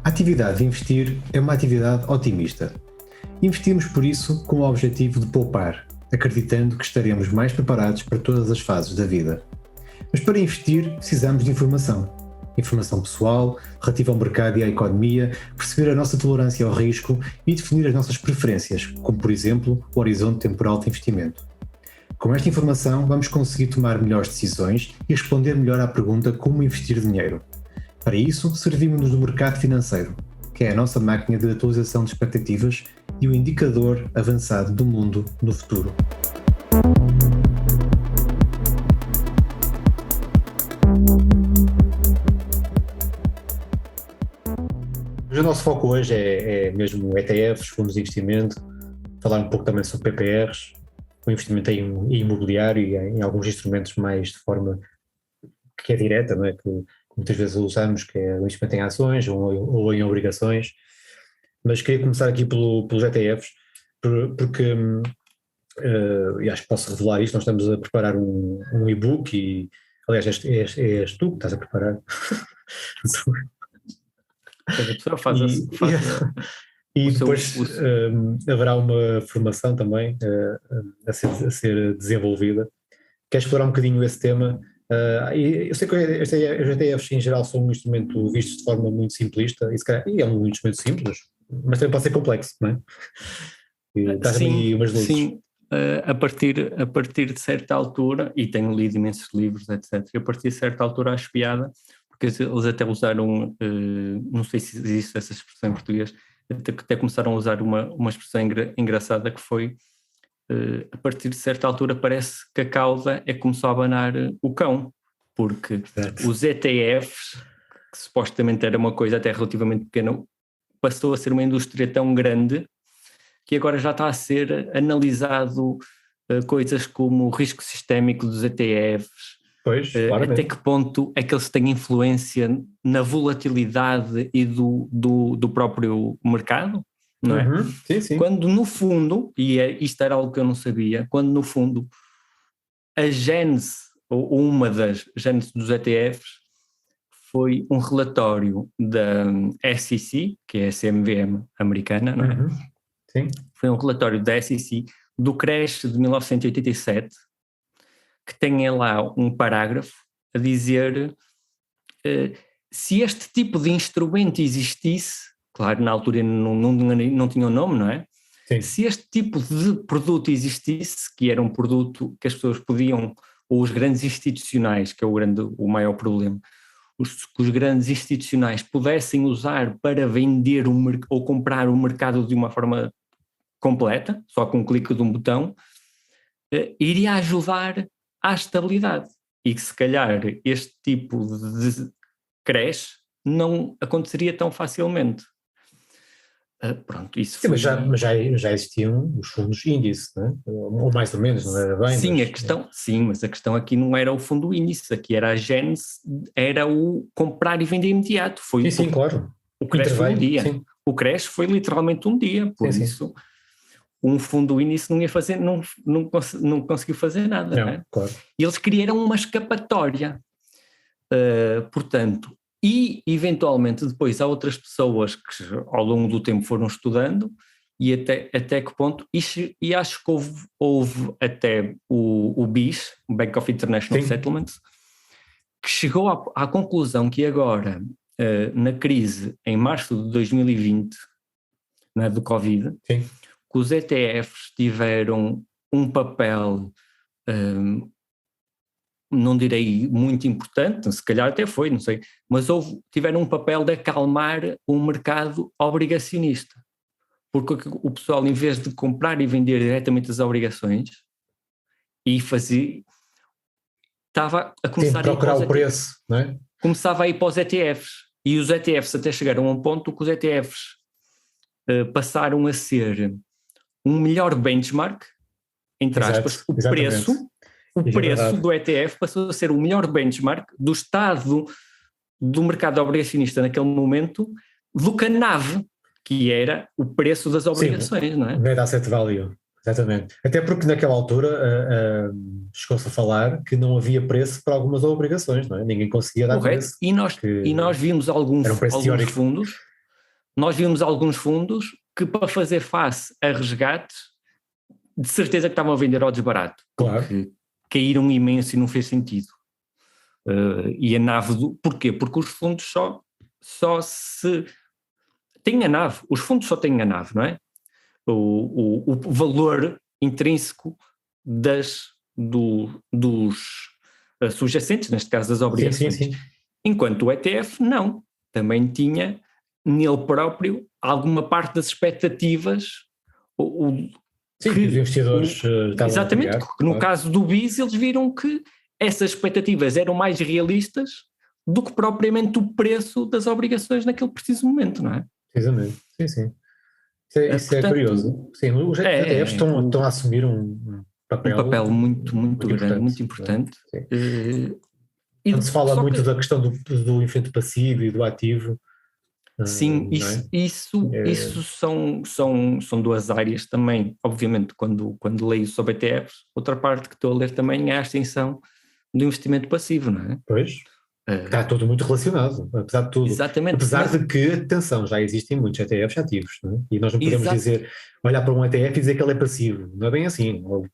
A atividade de investir é uma atividade otimista. Investimos por isso com o objetivo de poupar, acreditando que estaremos mais preparados para todas as fases da vida. Mas para investir precisamos de informação. Informação pessoal, relativa ao mercado e à economia, perceber a nossa tolerância ao risco e definir as nossas preferências, como por exemplo o horizonte temporal de investimento. Com esta informação vamos conseguir tomar melhores decisões e responder melhor à pergunta como investir dinheiro. Para isso, servimos-nos do mercado financeiro, que é a nossa máquina de atualização de expectativas e o indicador avançado do mundo no futuro. O nosso foco hoje é mesmo ETFs, fundos de investimento, falar um pouco também sobre PPRs, o investimento em imobiliário e em alguns instrumentos mais de forma que é direta, não é? Que muitas vezes usamos, que é o investimento em ações ou em obrigações, mas queria começar aqui pelos ETFs, porque e acho que posso revelar isto, nós estamos a preparar um e-book e, aliás, és tu que estás a preparar. A pessoa faz e depois haverá uma formação também a ser desenvolvida. Queres explorar um bocadinho esse tema? Eu sei que os ETFs em geral são um instrumento visto de forma muito simplista, e é um instrumento simples, mas também pode ser complexo, não é? Sim, sim. A partir de certa altura, e tenho lido imensos livros, etc., e a partir de certa altura acho piada, porque eles até usaram, não sei se existe essa expressão em português, até começaram a usar uma expressão engraçada que foi, a partir de certa altura parece que a cauda é que começou a abanar o cão, porque os ETFs, que supostamente era uma coisa até relativamente pequena, passou a ser uma indústria tão grande que agora já está a ser analisado coisas como o risco sistémico dos ETFs, até que ponto é que eles têm influência na volatilidade e do próprio mercado, não é? Uhum, sim. Quando no fundo, isto era algo que eu não sabia, quando no fundo a gênese, ou uma das gêneses dos ETFs, foi um relatório da SEC, que é a CMVM americana, não é? Uhum, sim. Foi um relatório da SEC do crash de 1987, que tem lá um parágrafo a dizer se este tipo de instrumento existisse, claro, na altura não tinha um nome, não é? Sim. Se este tipo de produto existisse, que era um produto que as pessoas podiam, ou os grandes institucionais, que é o maior problema, os grandes institucionais pudessem usar para vender ou comprar o mercado de uma forma completa, só com um clique de um botão, iria ajudar à estabilidade, e que se calhar este tipo de crash não aconteceria tão facilmente. Pronto, isso foi... Mas já existiam os fundos índice, não é? Ou mais ou menos, não era bem? Sim, mas a questão aqui não era o fundo índice, aqui era a gênese, era o comprar e vender imediato. Sim, claro. O crash foi um dia. Sim. O crash foi literalmente um dia, por isso... Um fundo índice não ia fazer, não conseguiu fazer nada, não é? Claro. E eles criaram uma escapatória, portanto, e eventualmente depois há outras pessoas que ao longo do tempo foram estudando e até que ponto, e acho que houve até o BIS, o Bank of International Settlements, que chegou à conclusão que agora, na crise em março de 2020, não é, do Covid, sim, que os ETFs tiveram um papel, não direi muito importante, se calhar até foi, não sei, mas tiveram um papel de acalmar o mercado obrigacionista, porque o pessoal, em vez de comprar e vender diretamente as obrigações, estava a começar a procurar o preço, não é? Começava a ir para os ETFs, e os ETFs até chegaram a um ponto que os ETFs passaram a ser um melhor benchmark, entre aspas, o preço do ETF passou a ser o melhor benchmark do estado do mercado obrigacionista naquele momento do que a NAV, que era o preço das obrigações, não é? Net Asset Value, exatamente. Até porque naquela altura chegou-se a falar que não havia preço para algumas obrigações, não é? Ninguém conseguia dar preço. E nós vimos alguns fundos nós vimos alguns fundos que, para fazer face a resgates, de certeza que estavam a vender ao desbarato, porque caíram imenso e não fez sentido. E a nave porquê? Porque os fundos só se têm a nave, os fundos só têm a nave, não é? O valor intrínseco dos subjacentes, neste caso das obrigações. Sim. Enquanto o ETF não, também tinha nele próprio alguma parte das expectativas. Sim, que os investidores estavam exatamente, a criar, no caso do BIS eles viram que essas expectativas eram mais realistas do que propriamente o preço das obrigações naquele preciso momento, não é? Precisamente, sim. Isso portanto, é curioso. Sim, os ETFs estão a assumir um papel muito grande, muito importante. Quando se fala muito da questão do investimento passivo e do ativo. Sim, isso são duas áreas também. Obviamente, quando leio sobre ETFs, outra parte que estou a ler também é a extensão do investimento passivo, não é? Pois, está tudo muito relacionado, apesar de tudo. Exatamente. Apesar de que, atenção, já existem muitos ETFs ativos, não é? E nós não podemos olhar para um ETF e dizer que ele é passivo. Não é bem assim. O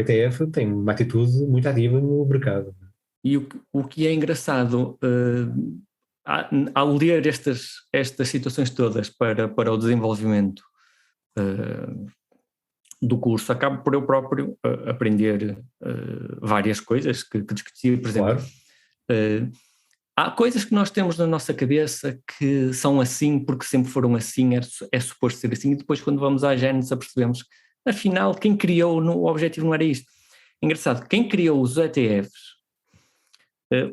ETF tem uma atitude muito ativa no mercado. E o que é engraçado, ao ler estas situações todas para o desenvolvimento do curso, acabo por eu próprio aprender várias coisas que discutia, por exemplo. Claro. Há coisas que nós temos na nossa cabeça que são assim porque sempre foram assim, é suposto ser assim, e depois quando vamos à gênese apercebemos, afinal, quem criou, o objetivo não era isto. Engraçado, quem criou os ETFs,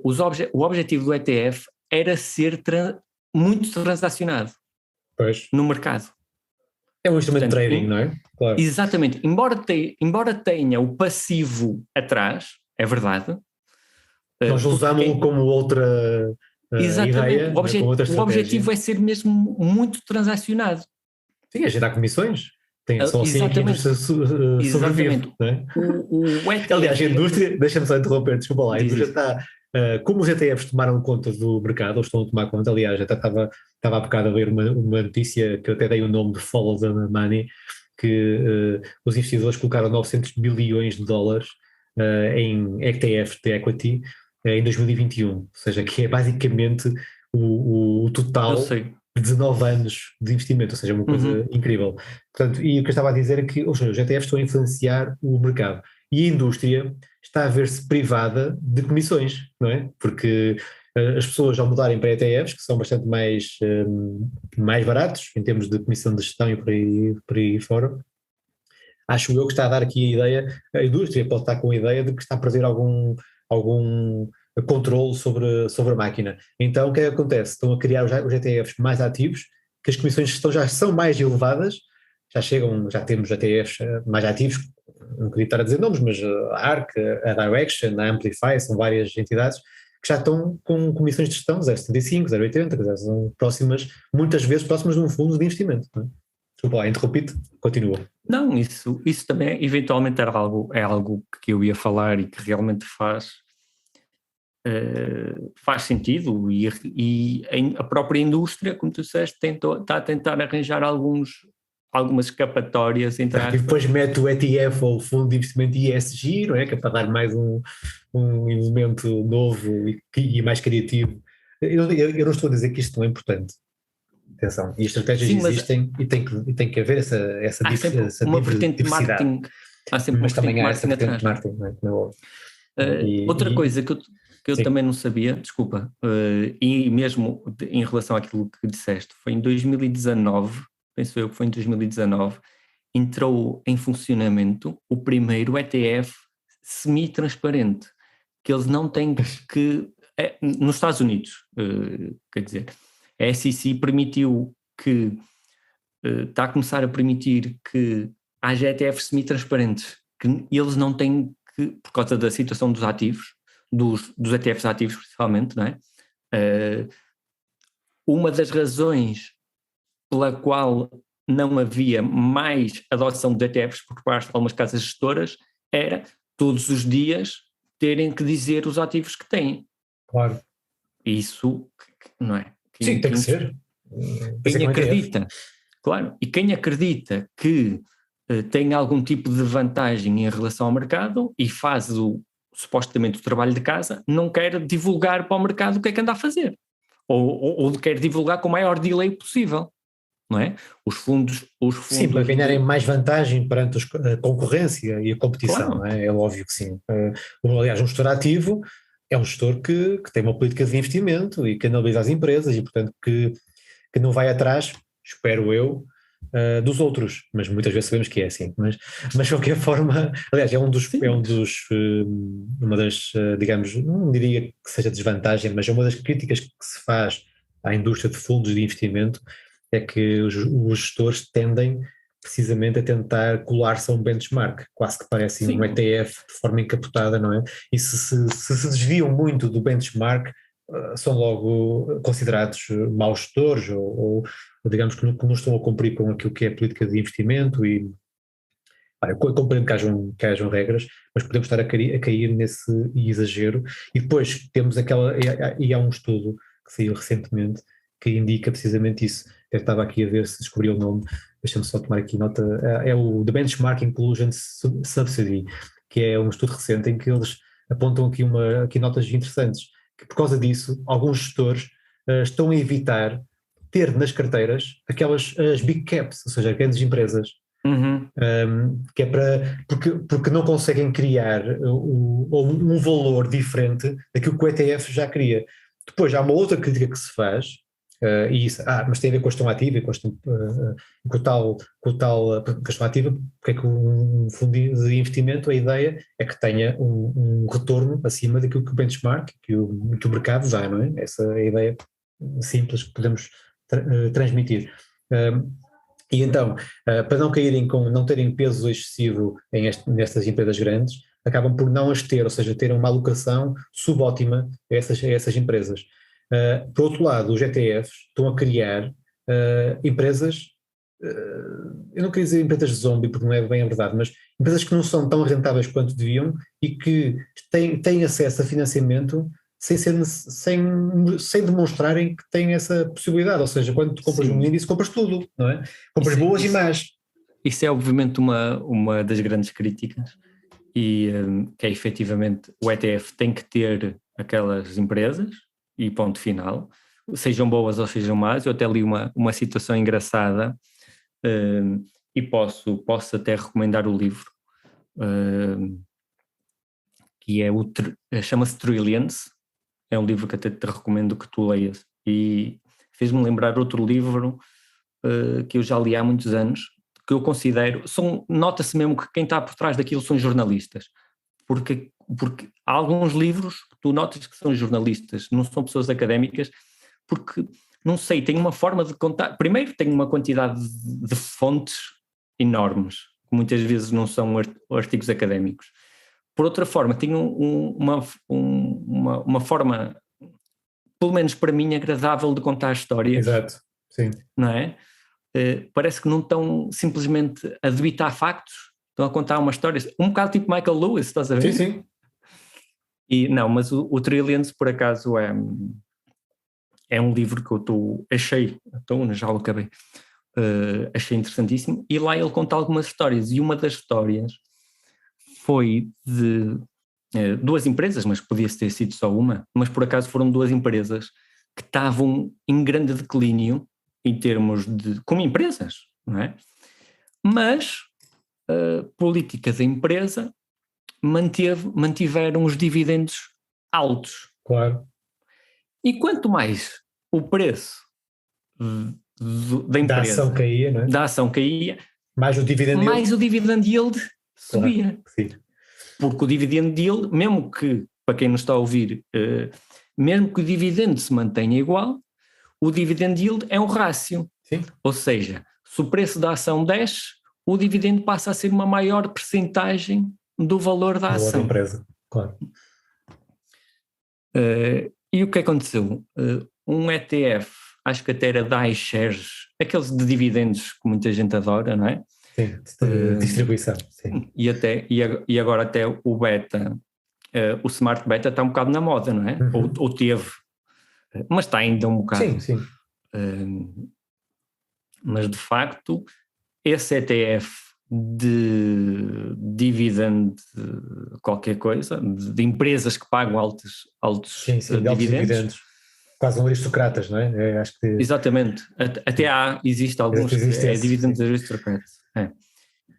o objetivo do ETF era ser muito transacionado no mercado. É um instrumento de trading, não é? Claro. Exatamente. Embora tenha o passivo atrás, é verdade. Nós usamos-lo como outra ideia. O objetivo é ser mesmo muito transacionado. Sim, é gerar comissões. Só assim que a indústria sobrevive. Não é? Aliás, a indústria, deixa-me só interromper, desculpa lá, a indústria está... como os ETFs tomaram conta do mercado, ou estão a tomar conta, aliás, até estava há bocado a ver uma notícia que eu até dei o nome de Follow the Money, que os investidores colocaram 900 bilhões de dólares em ETFs de equity em 2021, ou seja, que é basicamente o total de 19 anos de investimento, ou seja, uma coisa incrível. Portanto, e o que eu estava a dizer é que, ou seja, os ETFs estão a influenciar o mercado e a indústria está a ver-se privada de comissões, não é? Porque as pessoas, ao mudarem para ETFs, que são bastante mais baratos em termos de comissão de gestão e por aí fora, acho eu que está a dar aqui a ideia, a indústria pode estar com a ideia de que está a perder algum controle sobre a máquina. Então o que é que acontece? Estão a criar os ETFs mais ativos, que as comissões de gestão já são mais elevadas, já temos ETFs mais ativos, não queria estar a dizer nomes, mas a ARC, a Direction, a Amplify, são várias entidades que já estão com comissões de gestão 0,75, 0,80, são muitas vezes próximas de um fundo de investimento. Não é? Desculpa lá, interrompi-te, continua. Não, isso também eventualmente é algo que eu ia falar e que realmente faz sentido e a própria indústria, como tu disseste, está a tentar arranjar algumas escapatórias entre aspas. E depois mete o ETF ou o fundo de investimento ESG, não é? Que é para dar mais um elemento novo e mais criativo. Eu não estou a dizer que isto não é importante. Atenção, e estratégias existem e tem que haver essa uma vertente de marketing. Há sempre mas também há essa vertente de marketing, não é? Outra coisa que eu também não sabia, desculpa, e mesmo em relação àquilo que disseste, foi em 2019, penso eu que foi em 2019, entrou em funcionamento o primeiro ETF semi-transparente, que eles não têm que... nos Estados Unidos, quer dizer, a SEC permitiu que... está a começar a permitir que haja ETFs semi-transparentes, que eles não têm que, por causa da situação dos ativos, dos ETFs ativos principalmente, não é? Uma das razões pela qual não havia mais adoção de ETFs por parte de algumas casas gestoras era todos os dias terem que dizer os ativos que têm. Claro. Isso, não é? Sim, tem que ser. Quem acredita, claro, e quem acredita que tem algum tipo de vantagem em relação ao mercado e faz supostamente o trabalho de casa, não quer divulgar para o mercado o que é que anda a fazer. Ou quer divulgar com o maior delay possível, não é? Os fundos sim, para ganharem mais vantagem perante a concorrência e a competição, claro. Não é? É óbvio que sim. Aliás, um gestor ativo é um gestor que tem uma política de investimento e que analisa as empresas e, portanto, que não vai atrás, espero eu, dos outros, mas muitas vezes sabemos que é assim, mas de qualquer forma, aliás, uma das, digamos, não diria que seja desvantagem, mas é uma das críticas que se faz à indústria de fundos de investimento, é que os gestores tendem precisamente a tentar colar-se a um benchmark, quase que parece um ETF de forma encapotada, não é? E se desviam muito do benchmark, são logo considerados maus gestores ou digamos que não estão a cumprir com aquilo que é a política de investimento e eu compreendo que hajam regras, mas podemos estar a cair nesse exagero e depois temos e há um estudo que saiu recentemente que indica precisamente isso. Eu estava aqui a ver se descobri o nome, deixa-me só tomar aqui nota, é o The Benchmark Inclusion Subsidy, que é um estudo recente em que eles apontam aqui notas interessantes, que por causa disso, alguns gestores estão a evitar ter nas carteiras as big caps, ou seja, grandes empresas, que é porque não conseguem criar um valor diferente daquilo que o ETF já cria. Depois há uma outra crítica que se faz, e isso, mas tem a ver com a gestão ativa e com o tal gestão ativa, porque é que um fundo de investimento, a ideia é que tenha um retorno acima daquilo que o benchmark, que o mercado dá, não é? Essa é a ideia simples que podemos transmitir. E então, para não caírem não terem peso excessivo nestas empresas grandes, acabam por não as ter, ou seja, terem uma alocação subótima a essas empresas. Por outro lado, os ETFs estão a criar empresas, eu não queria dizer empresas de zombie, porque não é bem a verdade, mas empresas que não são tão rentáveis quanto deviam e que têm acesso a financiamento sem demonstrarem que têm essa possibilidade, ou seja, quando tu compras um índice, compras tudo, não é? Compras boas e más. Isso é obviamente uma das grandes críticas e que é efetivamente o ETF tem que ter aquelas empresas e ponto final, sejam boas ou sejam más. Eu até li uma situação engraçada e posso até recomendar o livro, que chama-se Trillions. É um livro que até te recomendo que tu leias e fez-me lembrar outro livro que eu já li há muitos anos, que eu considero, nota-se mesmo que quem está por trás daquilo são jornalistas, porque há alguns livros que tu notas que são jornalistas, não são pessoas académicas, porque, não sei, tem uma forma de contar, primeiro tem uma quantidade de fontes enormes, que muitas vezes não são artigos académicos. Por outra forma, tem uma forma, pelo menos para mim, agradável de contar histórias. Exato, sim. Não é? Parece que não estão simplesmente a debitar factos, estão a contar uma história, um bocado tipo Michael Lewis, estás a ver? Sim, sim. E não, mas o Trillions, por acaso, é um livro que eu já o acabei, achei interessantíssimo, e lá ele conta algumas histórias, e uma das histórias foi de duas empresas, mas podia ter sido só uma, mas por acaso foram duas empresas que estavam em grande declínio em termos como empresas, não é? Mas a política da empresa mantiveram os dividendos altos. Claro. E quanto mais o preço da empresa, da ação caía, mais o dividend yield subia. Claro, sim. Porque o dividend yield, mesmo que, para quem nos está a ouvir, mesmo que o dividendo se mantenha igual, o dividend yield é um rácio. Sim. Ou seja, se o preço da ação desce, o dividendo passa a ser uma maior percentagem do valor da ação. Da empresa, claro. E o que aconteceu? Um ETF, acho que até era da iShares, aqueles de dividendos que muita gente adora, não é? Sim, distribuição, sim. E agora até o beta, o Smart Beta está um bocado na moda, não é? Ou teve, mas está ainda um bocado. Sim, sim. Mas de facto, esse ETF de dividend qualquer coisa, de empresas que pagam altos sim, de altos dividendos, quase um aristocratas, não é? Acho que... Exatamente, até existe alguns existe que é esse, dividendos aristocratas.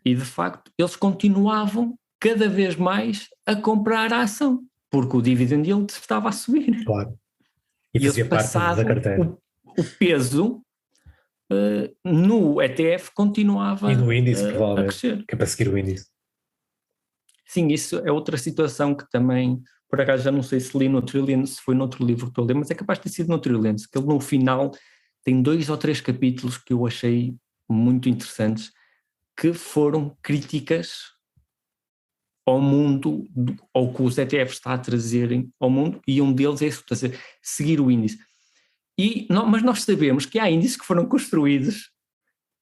E de facto eles continuavam cada vez mais a comprar a ação, porque o dividend yield estava a subir. Claro. E eles fazia parte da carteira. O peso no ETF continuava e no índice, a provavelmente, crescer. que é para seguir o índice. Sim, isso é outra situação que também, por acaso já não sei se li no Trillion, se foi noutro livro que estou a ler, mas é capaz de ter sido no Trillion, que ele no final tem 2 ou 3 capítulos que eu achei muito interessantes, que foram críticas ao mundo, ao que os ETFs está a trazerem ao mundo, e um deles é isso, seguir o índice. Mas nós sabemos que há índices que foram construídos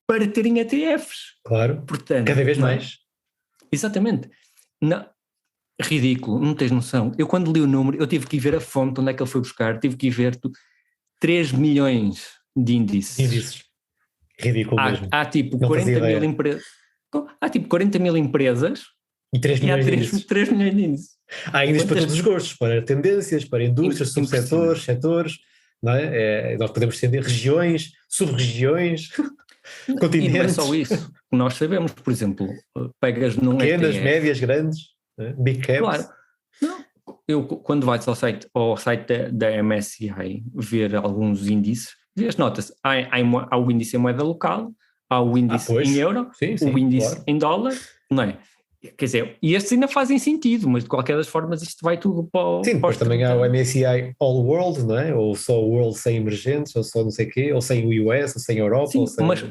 para terem ETFs. Claro, portanto, cada vez mais. Exatamente. Não, ridículo, não tens noção. Eu quando li o número, eu tive que ir ver a fonte onde é que ele foi buscar, tive que ir ver 3 milhões de índices. Ridículo mesmo. Há tipo 40 mil empresas. Há tipo 40 mil empresas e 3 milhões de índices. 3 milhões de índices. Há índices para todos os gostos, para tendências, para indústrias, subsetores, setores, não é? Nós podemos estender regiões, sub-regiões, continentes. E não é só isso. Nós sabemos, por exemplo, pegas num pequenas, ETF. médias, grandes, big caps. Claro. Não. Eu, quando vais ao site da MSCI ver alguns índices, vês, nota-se, há o índice em moeda local, há o índice em euro, sim, o índice em dólar, não é? Quer dizer, e estes ainda fazem sentido, mas de qualquer das formas isto vai tudo para o... Sim, depois também há o MSCI All World, não é? Ou só o World sem emergentes, ou só não sei o quê, ou sem o US, ou sem a Europa, sim, ou sem... mas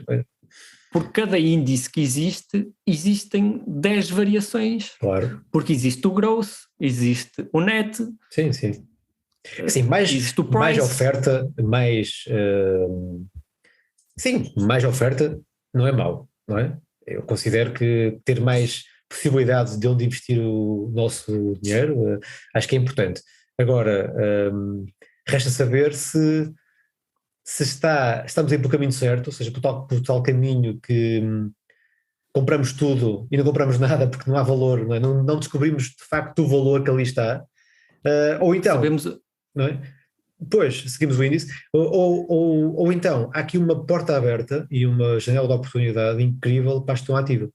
por cada índice que existe, existem 10 variações. Claro. Porque existe o growth, existe o net. Sim, sim. Assim, mais oferta, mais... sim, mais oferta não é mau, não é? Eu considero que ter mais possibilidades de onde investir o nosso dinheiro, acho que é importante. Agora, resta saber se estamos aí pelo caminho certo, ou seja, por tal caminho que compramos tudo e não compramos nada porque não há valor, não é? Não descobrimos de facto o valor que ali está, ou então... Sabemos... Não é? Pois, seguimos o índice, ou então há aqui uma porta aberta e uma janela de oportunidade incrível para a gestão ativa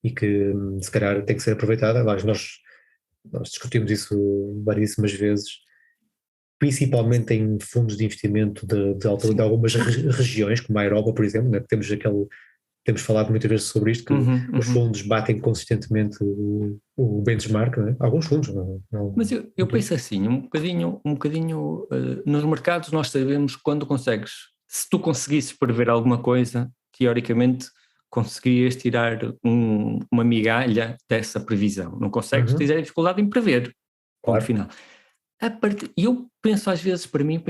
e que se calhar tem que ser aproveitada. Nós discutimos isso variedíssimas vezes, principalmente em fundos de investimento de algumas regiões, como a Europa, por exemplo, né? Temos falado muitas vezes sobre isto, que os fundos batem consistentemente o benchmark, né? Alguns fundos. Não, mas eu penso assim, um bocadinho nos mercados nós sabemos quando consegues, se tu conseguisses prever alguma coisa, teoricamente conseguirias tirar uma migalha dessa previsão. Não consegues, tens a dificuldade em prever. Ponto final. E eu penso às vezes para mim,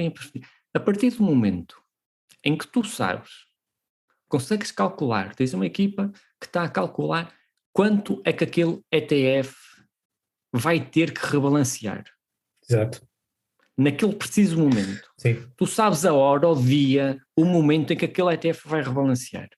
a partir do momento em que tu sabes, consegues calcular, tens uma equipa que está a calcular quanto é que aquele ETF vai ter que rebalancear. Exato. Naquele preciso momento. Sim. Tu sabes a hora, o dia, o momento em que aquele ETF vai rebalancear.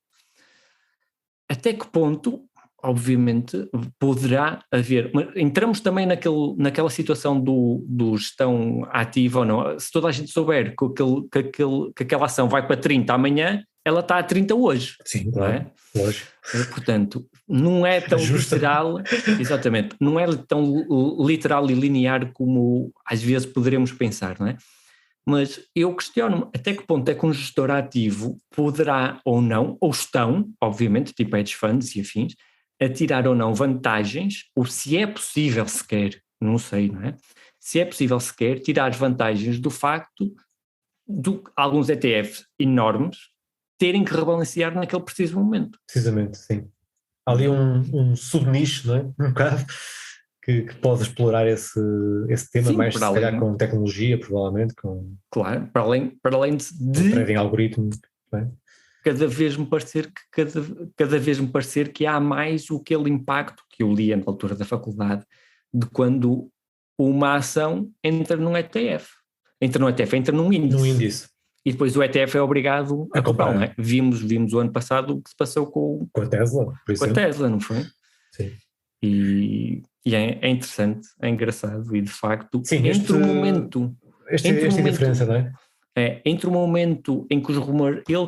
Até que ponto, obviamente, poderá haver... Entramos também naquela situação do gestão ativa ou não. Se toda a gente souber que aquela ação vai para 30 amanhã, ela está a 30 hoje. Sim, não é? Lógico. Portanto, não é tão literal, exatamente, não é tão literal e linear como às vezes poderemos pensar, não é? Mas eu questiono-me até que ponto é que um gestor ativo poderá ou não, ou estão, obviamente, tipo hedge funds e afins, a tirar ou não vantagens, ou se é possível sequer, não sei, não é? Se é possível sequer tirar vantagens do facto de alguns ETFs enormes terem que rebalancear naquele preciso momento. Precisamente, sim. Há ali um subnicho, não é? Um bocado, que pode explorar esse tema, sim, mais se calhar com tecnologia, provavelmente. Claro, para além de trading algoritmo. Cada vez me parecer que há mais aquele impacto que eu lia na altura da faculdade de quando uma ação entra num ETF. Entra num índice. Num índice. e depois o ETF é obrigado a comprar, não é? Vimos o ano passado o que se passou com a Tesla, por exemplo. Com a Tesla, não foi? Sim. E é interessante, é engraçado e de facto, sim, entre o momento... Esta diferença, não é? Entre o momento em que os rumores... Ele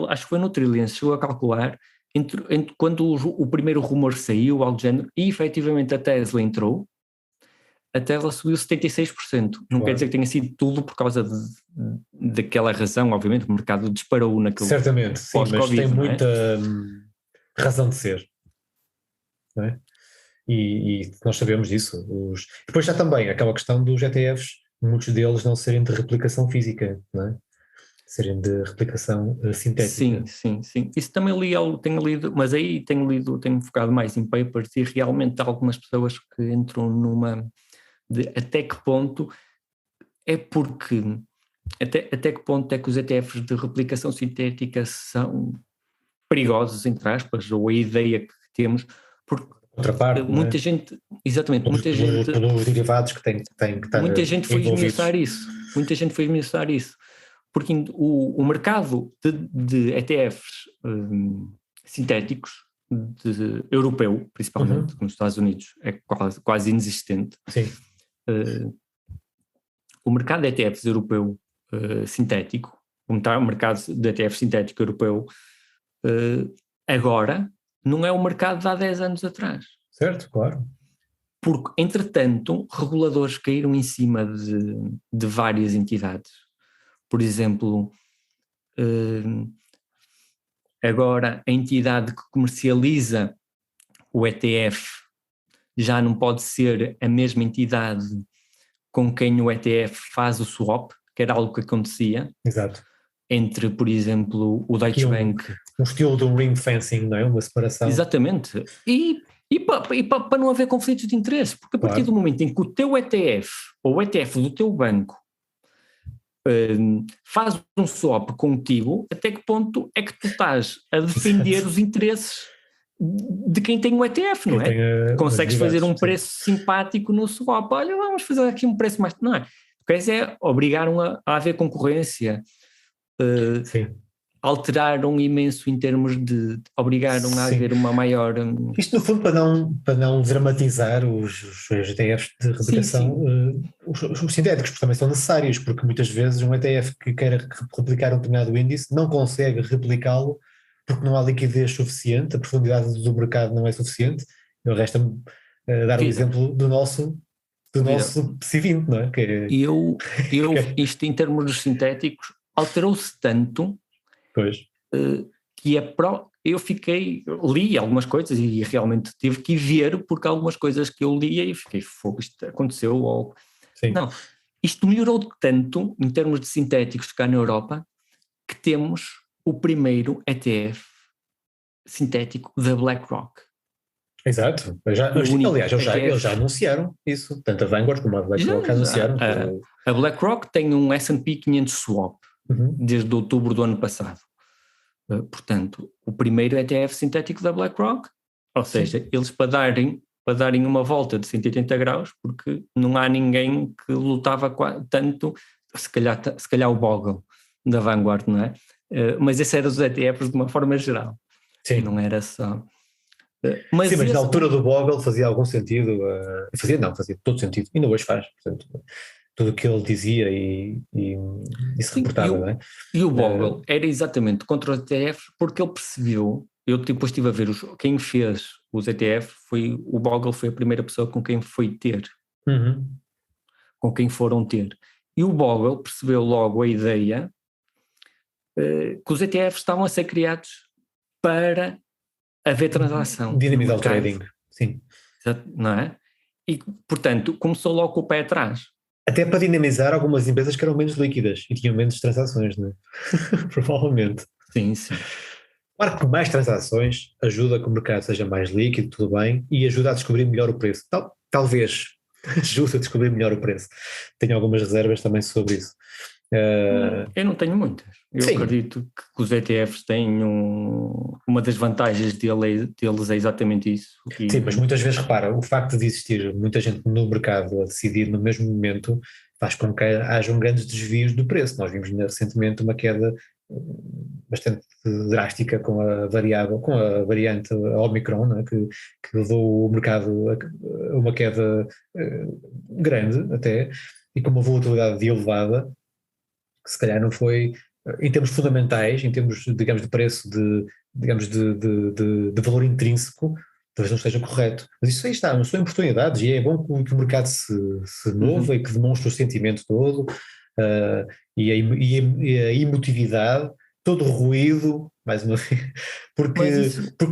acho que foi no Trillions, chegou a calcular entre quando o primeiro rumor saiu, algo do género, e efetivamente a Tesla entrou, a Tesla subiu 76%. Não quer dizer que tenha sido tudo por causa daquela razão, obviamente, o mercado disparou naquele certamente, sim, mas tem muita razão de ser. Não é? E nós sabemos disso. Depois já também aquela questão dos ETFs, muitos deles não serem de replicação física, não é? Serem de replicação sintética. Sim. Isso também tenho lido, mas aí tenho focado mais em papers e realmente há algumas pessoas que entram numa... de até que ponto é porque... Até que ponto é que os ETFs de replicação sintética são perigosos, entre aspas, ou a ideia que temos, porque outra parte, muita gente, exatamente, muita gente, pelos derivados que tem que estar muita gente foi esmiuçar isso, porque o mercado de ETFs sintéticos europeu, principalmente nos Estados Unidos, é quase inexistente. Sim. O mercado de ETFs europeu sintético, o mercado de ETFs sintético europeu agora não é o mercado de há 10 anos atrás. Certo, claro. Porque, entretanto, reguladores caíram em cima de várias entidades. Por exemplo, agora a entidade que comercializa o ETF já não pode ser a mesma entidade com quem o ETF faz o swap, que era algo que acontecia. Exato. Entre, por exemplo, o Deutsche Bank. Um estilo de um ring fencing, não é? Uma separação. Exatamente. E para não haver conflitos de interesse, porque a partir do momento em que o teu ETF, ou o ETF do teu banco, faz um swap contigo, até que ponto é que tu estás a defender os interesses de quem tem o ETF, não é? Consegues fazer um preço simpático no swap. Olha, vamos fazer aqui um preço mais... Não é? O que é obrigaram a haver concorrência. Alteraram imenso em termos de obrigaram a haver uma maior... Isto no fundo para não dramatizar os ETFs de replicação, os sintéticos, porque também são necessários, porque muitas vezes um ETF que queira replicar um determinado índice não consegue replicá-lo porque não há liquidez suficiente, a profundidade do mercado não é suficiente. Eu resta-me dar o exemplo do nosso PSI20, não é? Isto em termos dos sintéticos alterou-se tanto que eu li algumas coisas e realmente tive que ver, porque algumas coisas que eu lia e fiquei, isto aconteceu, não, isto melhorou tanto em termos de sintéticos cá na Europa que temos o primeiro ETF sintético da BlackRock. Exato, aliás, eles já anunciaram isso, tanto a Vanguard como a BlackRock já anunciaram. A BlackRock tem um S&P 500 swap desde outubro do ano passado. Portanto, o primeiro ETF sintético da BlackRock, ou seja, eles para darem uma volta de 180 graus, porque não há ninguém que lutava tanto, se calhar o Bogle da Vanguard, não é? Mas esse era os ETFs de uma forma geral. Sim. Não era só... Mas na altura do Bogle fazia algum sentido, fazia todo sentido, ainda hoje faz, portanto, tudo o que ele dizia e se reportava, não é? E o Bogle era exatamente contra os ETFs porque ele percebeu, eu depois estive a ver quem fez os ETFs, o Bogle foi a primeira pessoa com quem foi ter, com quem foram ter, e o Bogle percebeu logo a ideia que os ETFs estavam a ser criados para haver transação. Dinamizar o trading, sim. Não é? E, portanto, começou logo com o pé atrás. Até para dinamizar algumas empresas que eram menos líquidas e tinham menos transações, não é? Provavelmente. Sim. Claro que mais transações ajuda a que o mercado seja mais líquido, tudo bem, e ajuda a descobrir melhor o preço. Talvez ajude a descobrir melhor o preço. Tenho algumas reservas também sobre isso. Eu não tenho muitas. Eu acredito que os ETFs têm uma das vantagens deles é exatamente isso. Sim, mas muitas vezes, repara, o facto de existir muita gente no mercado a decidir no mesmo momento faz com que hajam grandes desvios do preço. Nós vimos recentemente uma queda bastante drástica com a variante Omicron, né, que levou o mercado a uma queda grande até, e com uma volatilidade elevada, que se calhar não foi, em termos fundamentais, em termos, digamos, de preço, de valor intrínseco, talvez não esteja correto. Mas isso aí está, não são oportunidades, e é bom que o mercado se mova e que demonstre o sentimento todo, e a emotividade, todo o ruído, mais uma vez, porque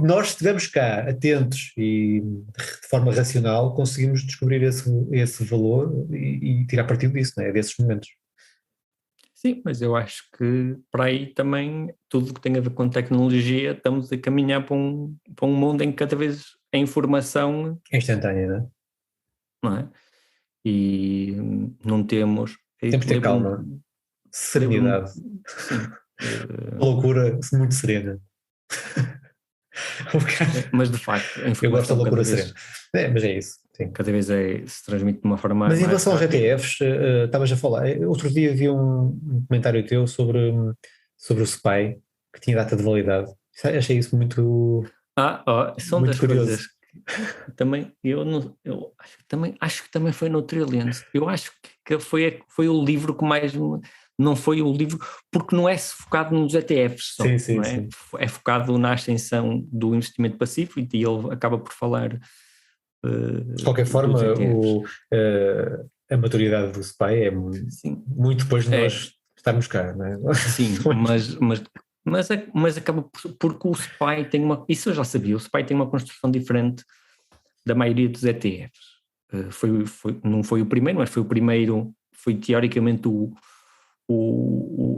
nós estivemos cá atentos e de forma racional conseguimos descobrir esse valor e tirar partido disso, não é? Desses momentos. Sim, mas eu acho que para aí também tudo que tem a ver com tecnologia estamos a caminhar para um mundo em que cada vez a informação é instantânea, não é? E não temos... Temos de ter calma, serenidade, loucura muito serena. Mas de facto, a informação eu gosto da loucura serena. Mas é isso. Sim. Cada vez se transmite de uma forma mais. Mas em relação aos rápida. ETFs, estavas a falar, outro dia vi um comentário teu sobre o SPY, que tinha data de validade. Achei isso muito. São muito das curioso. coisas que também eu acho que também foi no Trillions. Eu acho que foi o livro que mais. Não foi o livro, porque não é focado nos ETFs só, sim, não é? Sim. É focado na ascensão do investimento passivo e ele acaba por falar. De qualquer forma, a maturidade do SPY é muito depois de nós estarmos cá, não é? Sim, mas acaba porque o SPY tem uma. Isso eu já sabia, o SPY tem uma construção diferente da maioria dos ETFs. Não foi o primeiro, mas foi o primeiro, foi teoricamente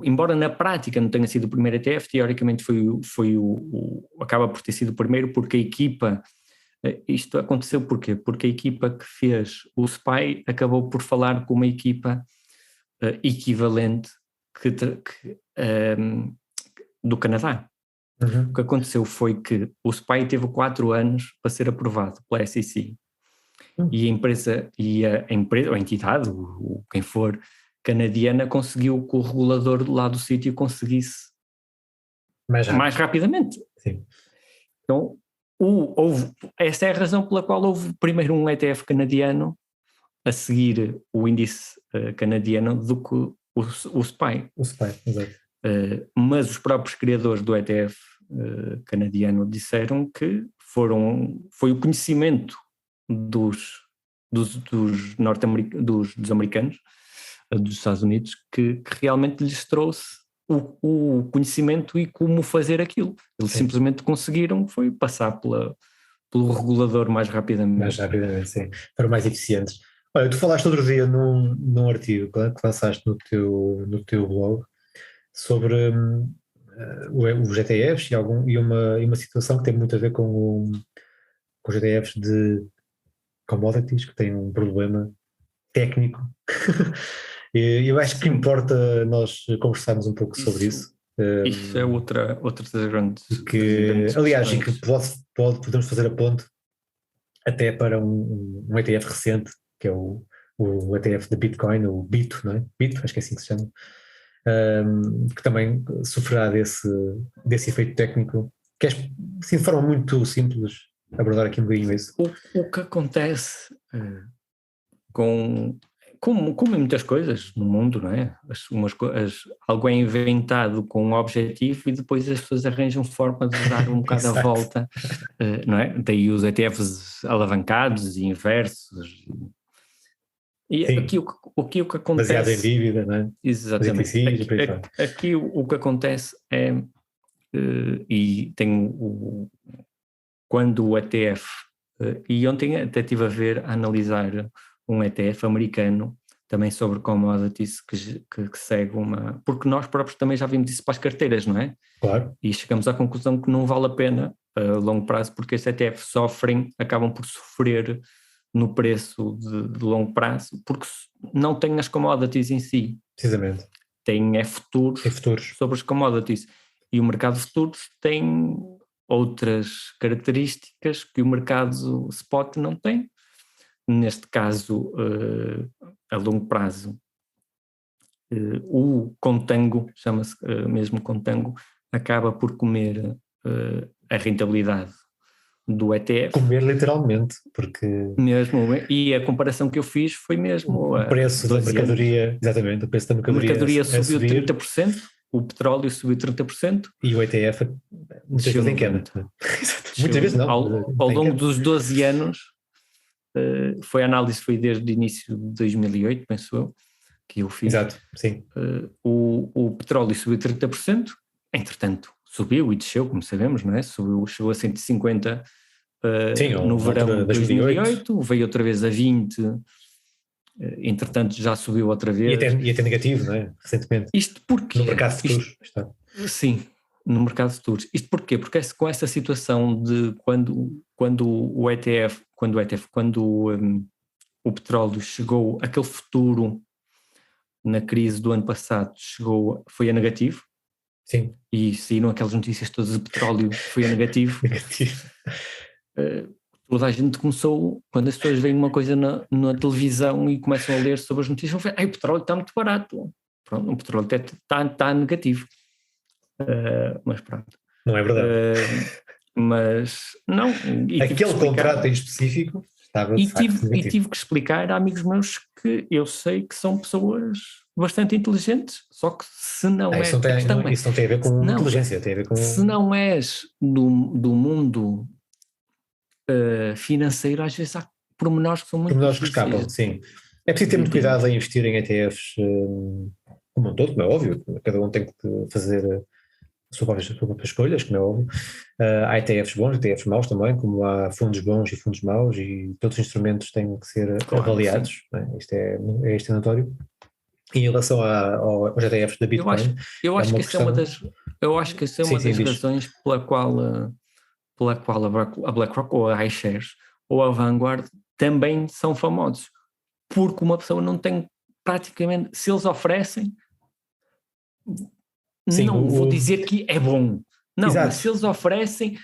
embora na prática não tenha sido o primeiro ETF, teoricamente acaba por ter sido o primeiro porque a equipa. Isto aconteceu porquê? Porque a equipa que fez o SPY acabou por falar com uma equipa equivalente do Canadá. Uhum. O que aconteceu foi que o SPY teve 4 anos para ser aprovado pela SEC e a empresa, ou a entidade, quem for, canadiana, conseguiu que o regulador lá do sítio conseguisse mais rapidamente. Sim. Então, essa é a razão pela qual houve primeiro um ETF canadiano a seguir o índice canadiano do que o SPY. O SPY, exato. Mas os próprios criadores do ETF canadiano disseram que foi o conhecimento dos americanos, dos Estados Unidos, que realmente lhes trouxe o conhecimento e como fazer aquilo. Eles simplesmente conseguiram passar pelo regulador mais rapidamente. Mais rapidamente, sim. Foram mais eficientes. Olha, tu falaste outro dia num artigo que lançaste no teu blog sobre os ETFs e uma situação que tem muito a ver com os ETFs de commodities, que têm um problema técnico. E eu acho que importa nós conversarmos um pouco sobre isso. Isso é outra das grandes. Aliás, e que podemos fazer a ponte até para um ETF recente, que é o ETF de Bitcoin, o BITO, não é? BITO, acho que é assim que se chama, que também sofrerá desse efeito técnico. Queres, assim, de forma muito simples, abordar aqui um bocadinho isso? O que acontece como em muitas coisas no mundo, não é? Algo é inventado com um objetivo e depois as pessoas arranjam forma de dar um bocado a volta, não é? Daí os ETFs alavancados e inversos. E aqui o que acontece... Baseado em dívida, não é? Exatamente. Aqui o que acontece é... e tem quando o ETF... e ontem até estive a analisar um ETF americano, também sobre commodities, que segue uma... Porque nós próprios também já vimos isso para as carteiras, não é? Claro. E chegamos à conclusão que não vale a pena a longo prazo, porque estes ETFs acabam por sofrer no preço de longo prazo, porque não têm as commodities em si. Precisamente. Têm futuros sobre as commodities. E o mercado de futuros tem outras características que o mercado spot não tem. Neste caso, a longo prazo, o contango, chama-se mesmo contango, acaba por comer a rentabilidade do ETF. Comer literalmente, porque Mesmo, e a comparação que eu fiz foi mesmo o preço da mercadoria, exatamente, o preço da a mercadoria a subiu subir 30%, o petróleo subiu 30%. e o ETF muitas vezes em queda. Muitas vezes não. Ao longo dos 12 anos, a análise foi desde o início de 2008, penso eu, que eu fiz. Exato, sim. O petróleo subiu 30%, entretanto subiu e desceu, como sabemos, não é? Chegou a 150 Sim, no verão de 2008. 2008, veio outra vez a 20, entretanto já subiu outra vez. E até negativo, não é? Recentemente. Isto porquê? No mercado de futuros. Sim, no mercado de futuros. Isto porquê? Porque com essa situação de quando o petróleo chegou, aquele futuro na crise do ano passado foi a negativo. Sim. E saíram aquelas notícias todas de petróleo, foi a negativo. Negativo. Toda a gente começou, quando as pessoas veem uma coisa na televisão e começam a ler sobre as notícias, vão ver, o petróleo está muito barato. Pronto, o petróleo está negativo. Mas pronto. Não é verdade. Mas não. Aquele contrato em específico estava de facto negativo. E tive que explicar a amigos meus que eu sei que são pessoas bastante inteligentes, só que se não és... Isso não tem a ver com inteligência, tem a ver com... Se não és do mundo financeiro, às vezes há pormenores que são muito pormenores que escapam, sim. É preciso ter muito cuidado em investir em ETFs como um todo, como é óbvio, cada um tem que fazer as suas próprias escolhas, como é óbvio. Há ETFs bons, ETFs maus também, como há fundos bons e fundos maus, e todos os instrumentos têm que ser avaliados, né? Isto é notório. Em relação aos ETFs da Bitcoin, eu acho que essa é uma das razões pela qual a BlackRock ou a iShares ou a Vanguard também são famosos, porque uma pessoa não tem praticamente, se eles oferecem, não vou dizer que é bom, não, exato. Mas se eles oferecem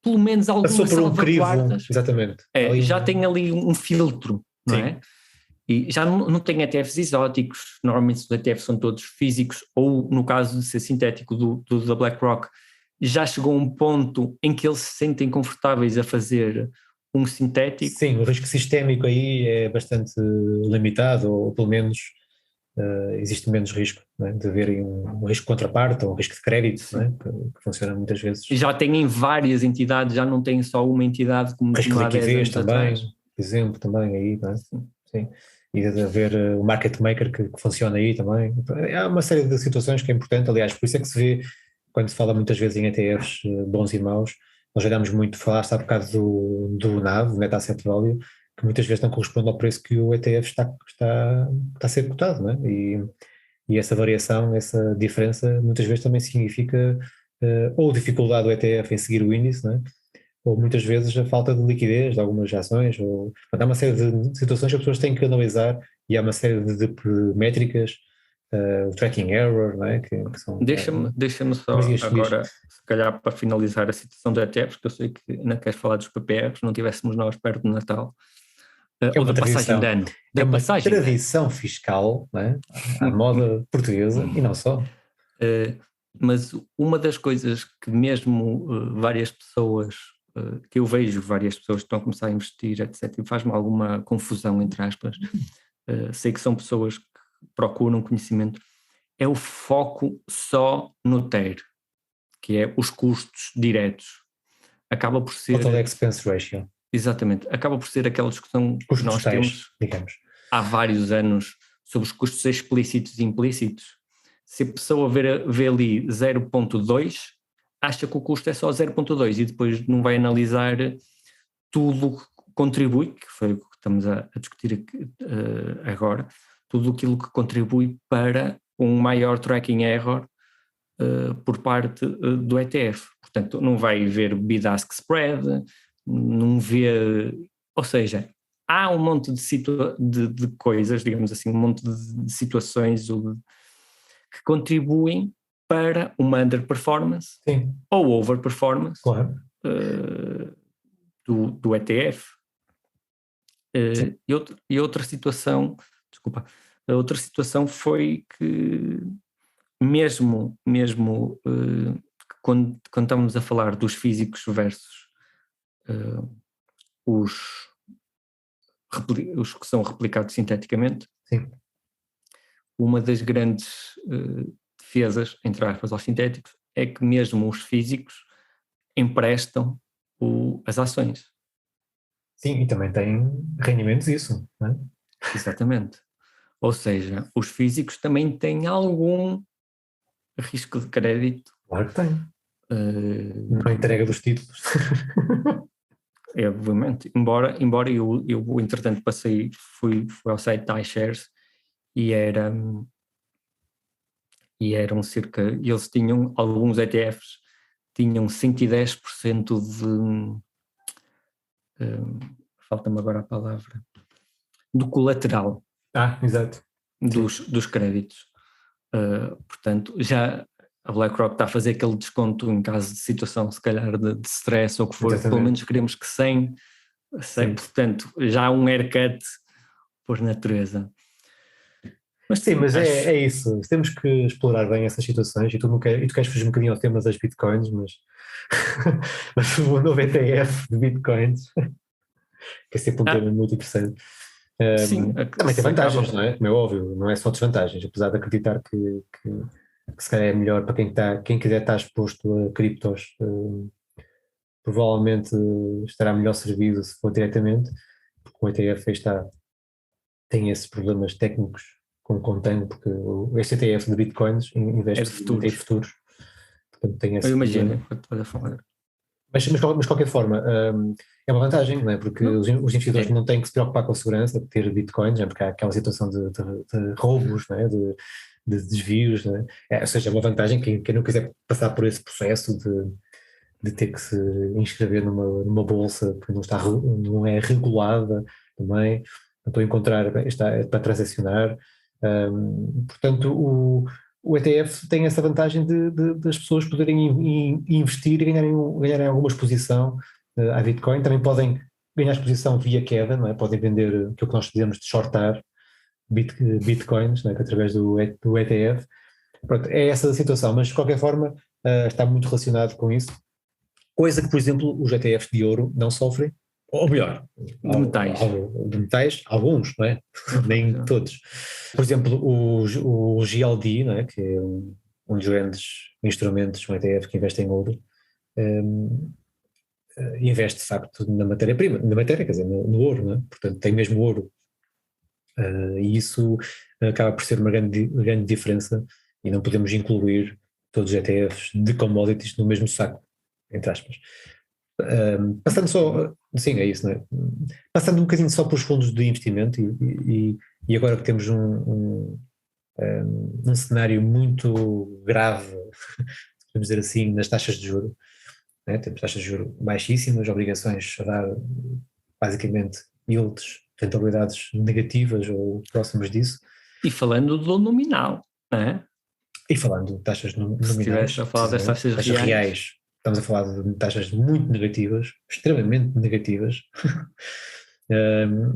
pelo menos algumas salvaguardas, exatamente. Já tem ali um filtro, não sim. É? E já não tem ETFs exóticos, normalmente os ETFs são todos físicos, ou no caso de ser sintético da BlackRock, já chegou a um ponto em que eles se sentem confortáveis a fazer um sintético. Sim, o risco sistémico aí é bastante limitado, ou pelo menos existe menos risco, né, de haver um risco de contraparte ou um risco de crédito, né, que funciona muitas vezes. Já têm várias entidades, já não tem só uma entidade como risco há 10 anos também, atrás. Por exemplo, também aí, não é? Sim. E de haver o market maker que funciona aí também. Há uma série de situações que é importante, aliás, por isso é que se vê, quando se fala muitas vezes em ETFs bons e maus, nós já damos muito, falaste há bocado do NAV, Net Asset Value, que muitas vezes não corresponde ao preço que o ETF está a ser cotado, não é? E essa variação, essa diferença, muitas vezes também significa ou dificuldade do ETF em seguir o índice, não é? Ou muitas vezes a falta de liquidez de algumas ações, há uma série de situações que as pessoas têm que analisar e há uma série de métricas, o tracking error, não é? Que são... Deixa-me só agora, se calhar para finalizar a situação do ETFs, que eu sei que ainda queres falar dos PPRs, não tivéssemos nós perto do Natal, ou da passagem de ano. É uma tradição fiscal, não é? À moda portuguesa e não só. Mas uma das coisas que mesmo várias pessoas, que eu vejo várias pessoas que estão a começar a investir, etc., e faz-me alguma confusão, entre aspas, sei que são pessoas que procuram conhecimento, é o foco só no TER, que é os custos diretos. Acaba por ser... Total Expense Ratio. Exatamente, acaba por ser aquela discussão que nós temos há vários anos sobre os custos explícitos e implícitos. Se a pessoa vê ali 0.2, acha que o custo é só 0.2 e depois não vai analisar tudo o que contribui, que foi o que estamos a discutir aqui, agora, tudo aquilo que contribui para um maior tracking error por parte do ETF. Portanto, não vai ver bid-ask spread, não vê, ou seja, há um monte de coisas, digamos assim, um monte de situações que contribuem para uma underperformance Sim, ou overperformance claro. do ETF. E outra situação, desculpa, a outra situação foi que mesmo quando estamos a falar dos físicos versus os que são replicados sinteticamente, Sim. uma das grandes defesas, entre aspas, aos sintéticos é que mesmo os físicos emprestam as ações. Sim, e também tem rendimentos isso, não é? Exatamente. Ou seja, os físicos também têm algum risco de crédito. Claro que tem. Na entrega dos títulos. Obviamente, embora eu entretanto fui ao site da iShares e eram eles tinham, alguns ETFs tinham 110% falta-me agora a palavra, do colateral Exato. dos créditos. Portanto, já a BlackRock está a fazer aquele desconto em caso de situação, se calhar, de stress ou o que for. Exatamente. Pelo menos queremos que 100, portanto, já há um haircut por natureza. Mas sim, mas é isso. Temos que explorar bem essas situações e tu queres fugir um bocadinho ao tema das bitcoins, mas o novo ETF de bitcoins, que é sempre um tema muito interessante. Sim, também tem vantagens, não é? Como é óbvio, não é só desvantagens, apesar de acreditar que se calhar é melhor para quem quiser estar exposto a criptos, provavelmente estará melhor servido se for diretamente, porque o ETF tem esses problemas técnicos como contém, porque este ETF de bitcoins investe em futuros. Portanto, tem esse eu imagino problema. o que estás a falar. Mas de qualquer forma, é uma vantagem, não é? Porque os investidores não têm que se preocupar com a segurança de ter bitcoins, não é? Porque há aquela situação de roubos, não é? De desvios, não é? Ou seja, é uma vantagem quem não quiser passar por esse processo de ter que se inscrever numa bolsa que não é regulada também, não estou a encontrar para transacionar. Portanto, o ETF tem essa vantagem das pessoas poderem investir e ganharem alguma exposição à Bitcoin. Também podem ganhar exposição via queda, não é? Podem vender aquilo que nós dizemos de shortar Bitcoins, não é? Através do ETF. Pronto, é essa a situação, mas de qualquer forma está muito relacionado com isso. Coisa que, por exemplo, os ETFs de ouro não sofrem, ou melhor, de metais, alguns, não é? Nem todos. Por exemplo, o GLD, não é? Que é um dos grandes instrumentos, um ETF que investe em ouro, investe de facto na matéria-prima, quer dizer, no ouro, não é? Portanto, tem mesmo ouro. E isso acaba por ser uma grande diferença e não podemos incluir todos os ETFs de commodities no mesmo saco, entre aspas. Passando só, sim, é isso, não é? Passando um bocadinho só para os fundos de investimento e agora que temos um cenário muito grave, podemos dizer assim, nas taxas de juros, né? Temos taxas de juros baixíssimas, obrigações a dar basicamente yields, rentabilidades negativas ou próximas disso. E falando do nominal, não é? E falando de taxas nominais, se estivesse a falar das taxas reais, estamos a falar de taxas muito negativas, extremamente negativas.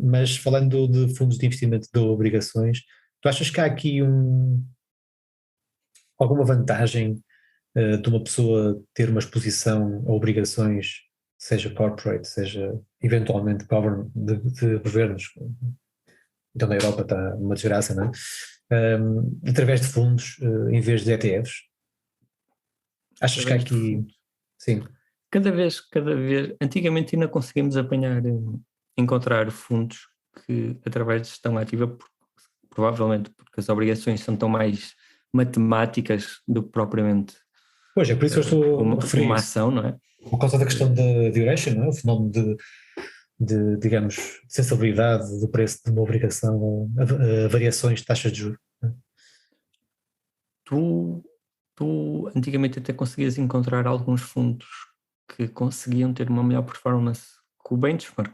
Mas falando de fundos de investimento de obrigações, tu achas que há aqui alguma vantagem de uma pessoa ter uma exposição a obrigações, seja corporate, seja eventualmente de governos? Então na Europa está uma desgraça, não é? Através de fundos em vez de ETFs? Achas que há aqui... Sim. Cada vez, antigamente ainda conseguimos encontrar fundos que através de gestão ativa, provavelmente porque as obrigações são tão mais matemáticas do que propriamente pois é, por isso eu estou a referir uma ação, não é? Por causa da questão da duration, não é? O fenómeno de digamos, sensibilidade do preço de uma obrigação a variações de taxas de juros. Tu antigamente até conseguias encontrar alguns fundos que conseguiam ter uma melhor performance que o benchmark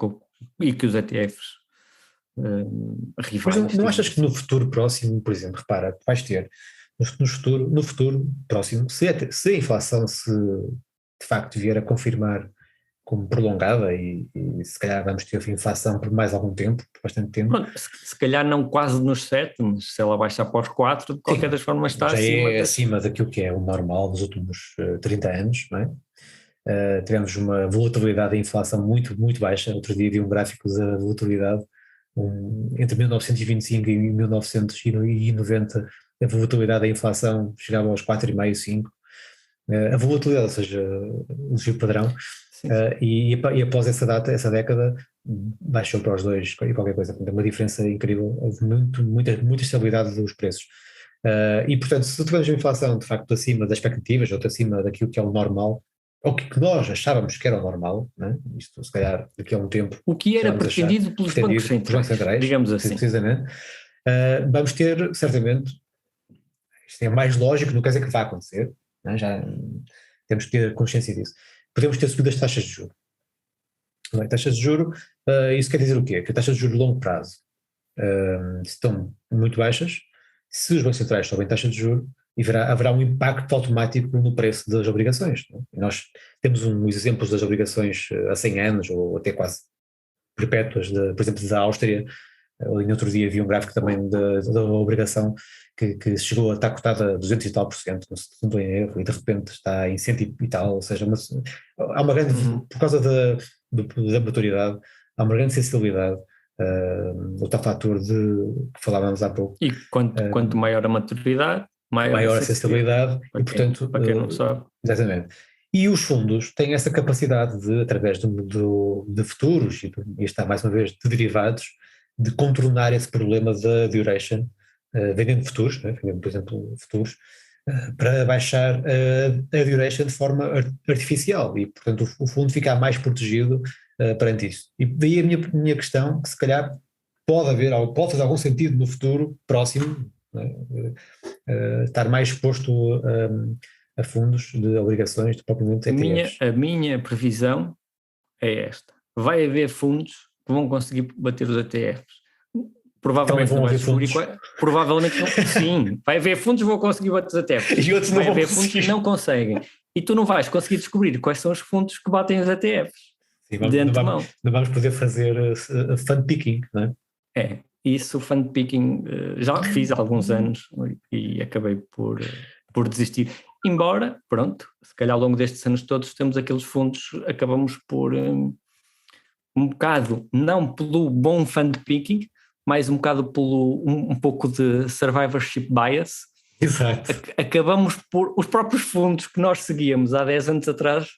e que os ETFs rivais. Mas não achas que no futuro próximo, por exemplo, repara, vais ter no futuro próximo, se a inflação se de facto vier a confirmar como prolongada e se calhar vamos ter inflação por mais algum tempo, por bastante tempo. Pronto, se calhar não quase nos 7, mas se ela baixar para os 4, de qualquer das formas está já acima. é acima daquilo que é o normal dos últimos 30 anos, não é? Tivemos uma volatilidade da inflação muito, muito baixa. Outro dia vi um gráfico da volatilidade entre 1925 e 1990, a volatilidade da inflação chegava aos 4,5, 5. A volatilidade, ou seja, o giro padrão, e após essa década baixou para os 2 e qualquer coisa, uma diferença incrível, houve muita estabilidade dos preços. E portanto, se tivermos a inflação de facto acima das expectativas, ou acima daquilo que é o normal, ou que nós achávamos que era o normal, né? Isto se calhar daqui a um tempo. O que era pretendido pelos bancos centrais, digamos assim. Precisamente. Vamos ter, certamente, isto é mais lógico, não quer dizer que vai acontecer, né? Já temos que ter consciência disso. Podemos ter subido as taxas de juros. Taxas de juros, isso quer dizer o quê? Que as taxas de juros de longo prazo estão muito baixas. Se os bancos centrais sobem taxas de juros, haverá um impacto automático no preço das obrigações. Não é? Nós temos uns exemplos das obrigações a 100 anos, ou até quase perpétuas, por exemplo, da Áustria. No outro dia vi um gráfico também da obrigação que chegou a estar cotada a 200 e tal %, não estou em erro, e de repente está em 100 e tal, ou seja, há uma grande, por causa da maturidade, há uma grande sensibilidade, o tal fator que falávamos há pouco. E quanto maior a maturidade, maior a sensibilidade, e portanto… Para quem não sabe. Exatamente. E os fundos têm essa capacidade de, através de futuros, e está mais uma vez de derivados, de contornar esse problema da duration, vendendo futuros, né? Vendendo, por exemplo, futuros, para baixar a duration de forma artificial, e portanto o fundo fica mais protegido perante isso. E daí a minha questão, que se calhar pode fazer algum sentido no futuro próximo, né? Estar mais exposto a fundos de obrigações, de propriamente ETFs. A minha previsão é esta: vai haver fundos que vão conseguir bater os ETFs. Provavelmente vão haver fundos. Provavelmente não. Sim, vai haver fundos que vão conseguir bater os ETFs. E outros não vai vão haver conseguir. Fundos que não conseguem. E tu não vais conseguir descobrir quais são os fundos que batem os ETFs. Sim, não vamos poder fazer fund picking, não é? É, isso, fund picking, já fiz há alguns anos e acabei por desistir. Embora, pronto, se calhar ao longo destes anos todos temos aqueles fundos, acabamos por um bocado, não pelo bom fund picking, mas um bocado pelo um pouco de survivorship bias. Exato. Acabamos por, os próprios fundos que nós seguíamos há 10 anos atrás,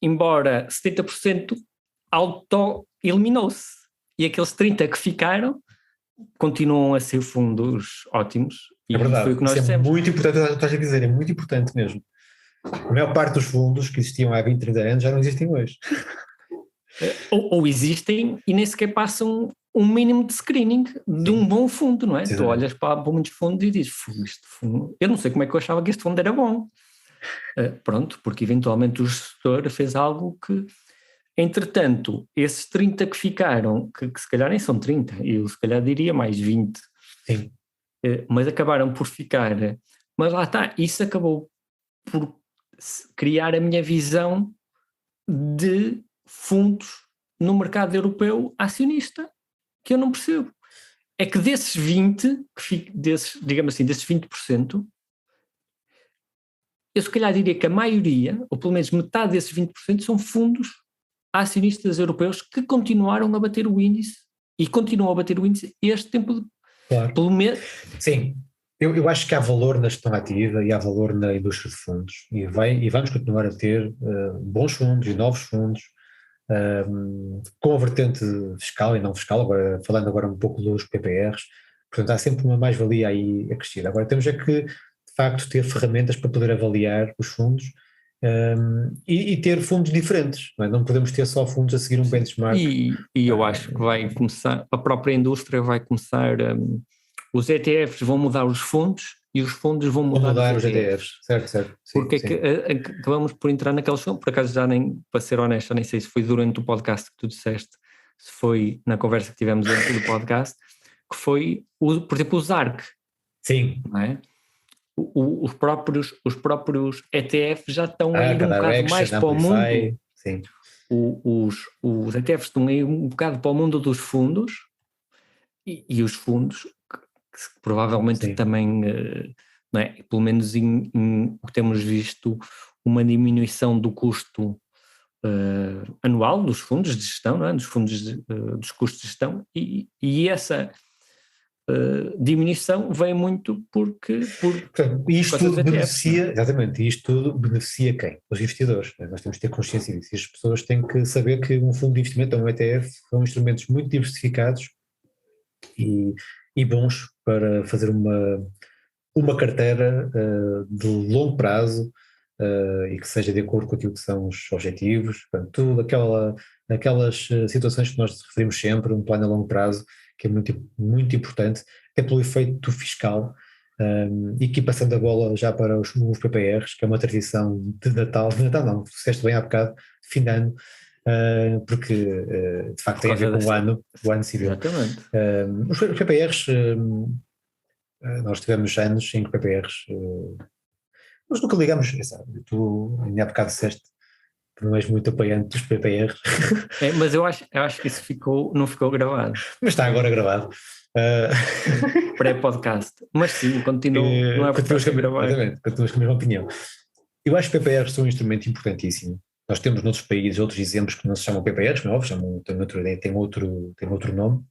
embora 70% auto-eliminou-se, e aqueles 30% que ficaram continuam a ser fundos ótimos. E é verdade, foi o que nós dissemos. É muito importante, estás a dizer, é muito importante mesmo. A maior parte dos fundos que existiam há 20, 30 anos já não existem hoje. Ou existem e nem sequer passam um mínimo de screening de um bom fundo, não é? Sim. Tu olhas para muitos fundos e dizes, este fundo, eu não sei como é que eu achava que este fundo era bom. Pronto, porque eventualmente o gestor fez algo que, entretanto, esses 30 que ficaram, que se calhar nem são 30, eu se calhar diria mais 20, sim. Mas acabaram por ficar, mas lá está, isso acabou por criar a minha visão de fundos no mercado europeu acionista, que eu não percebo. É que desses 20%, digamos assim, desses 20%, eu se calhar diria que a maioria, ou pelo menos metade desses 20%, são fundos acionistas europeus que continuaram a bater o índice e continuam a bater o índice este tempo de… Claro. Pelo menos… Sim, eu acho que há valor na gestão ativa e há valor na indústria de fundos, e vamos continuar a ter bons fundos e novos fundos, com a vertente fiscal e não fiscal, falando agora um pouco dos PPRs, portanto há sempre uma mais-valia aí a crescer. Agora temos é que, de facto, ter ferramentas para poder avaliar os fundos e ter fundos diferentes, não é? Não podemos ter só fundos a seguir um benchmark. E eu acho que vai começar, a própria indústria vai começar, os ETFs vão mudar os fundos e os fundos vão mudar os ETFs. Certo. Sim, porque acabamos por entrar naqueles fundos, por acaso já nem, para ser honesto, já nem sei se foi durante o podcast que tu disseste, se foi na conversa que tivemos antes do podcast, que foi, por exemplo, o ZARC. Sim. Não é? os próprios ETFs já estão a ir um cada bocado Action, mais para o Amplify, mundo. sim. Os ETFs estão a ir um bocado para o mundo dos fundos e os fundos que provavelmente Sim. também, não é? Pelo menos o que temos visto, uma diminuição do custo anual dos fundos de gestão, não é? Dos fundos dos custos de gestão, e essa diminuição vem muito porque Portanto, isto causa dos tudo ETFs, beneficia, exatamente, isto tudo beneficia quem? Os investidores. Né? Nós temos que ter consciência disso. E as pessoas têm que saber que um fundo de investimento ou um ETF são instrumentos muito diversificados e bons para fazer uma carteira de longo prazo e que seja de acordo com aquilo que são os objetivos, portanto, tudo aquelas situações que nós referimos sempre, um plano a longo prazo, que é muito, muito importante, até pelo efeito fiscal. E aqui passando a bola já para os PPRs, que é uma tradição de Natal não, disseste bem há bocado, de fim de ano, porque de facto tem a ver com o ano civil. Exatamente. Os PPRs, nós tivemos anos em que PPRs, nós nunca ligamos, tu ainda há bocado disseste que não és muito apoiante dos PPRs. Mas eu acho que isso não ficou gravado. Mas está agora gravado. Pré-podcast. Mas sim, continua, não é continuas com a mesma opinião. Eu acho que PPRs são um instrumento importantíssimo. Nós temos noutros países outros exemplos que não se chamam PPRs, não é óbvio, tem outro nome.